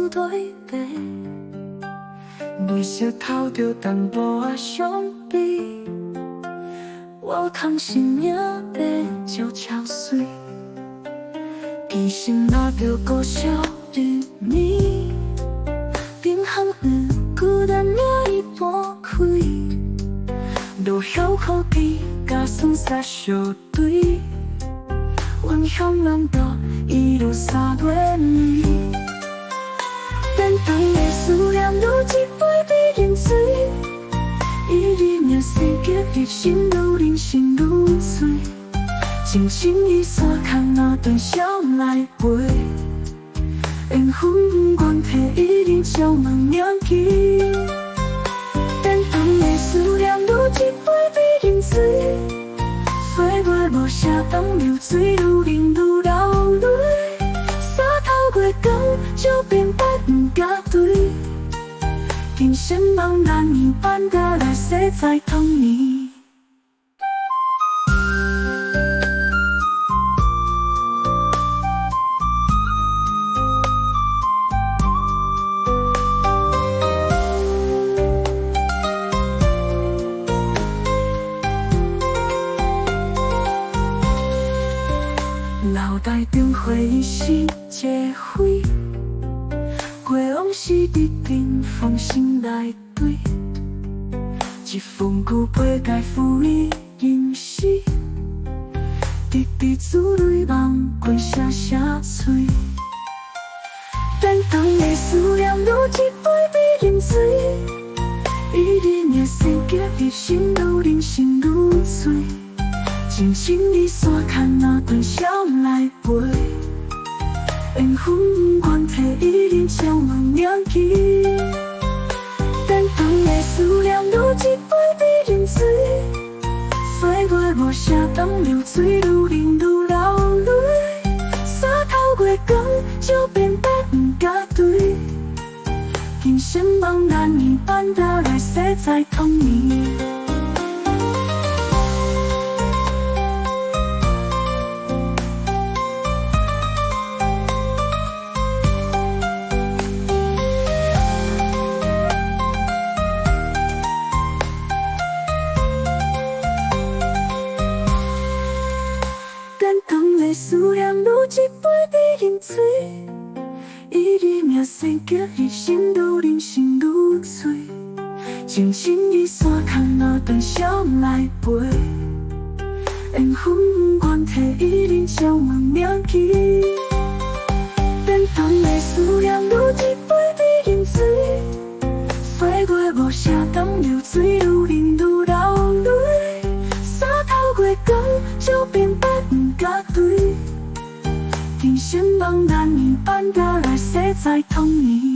思对白，你舌头着淡薄仔伤悲，我空心命要照超水，其实若着孤笑日暝，平衡日孤单了一半开，落晓雨滴甲酸沙相对，阮向人道一路洒落泪，等等的思念愈一杯比饮水，伊里命生结入心，愈人心愈碎，情深意散空那段笑来陪，缘分愿替伊人笑问铭记，等等的思念愈一杯比饮水，岁月无写当流水，愈忍愈流泪，洒透月光就变白不甲对，今生茫然年半打来写在童年。脑袋中回忆是一花，过往事伫冰封心内堆，一封旧批改付伊吟诗，滴滴珠泪望归声声催，等等的思念愈一杯比饮水，伊里命生结入心，愈人心愈碎，情深意散空那段笑来陪，缘分愿替伊人笑问铭记，等等的思念愈一杯比饮水，岁月无写当流水，愈忍愈流泪，洒透月光就变白不甲对，今生茫然年半打来写在童年。思念愈一杯比饮水，伊里命生结入心，愈人心愈碎，情深意散空那段笑来陪，缘分愿替伊人笑问铭记，等等的思念愈一杯比饮水，岁月无写当流水，愈忍愈流泪，洒透月光就变白不甲对，今生茫然年半打来写在童年。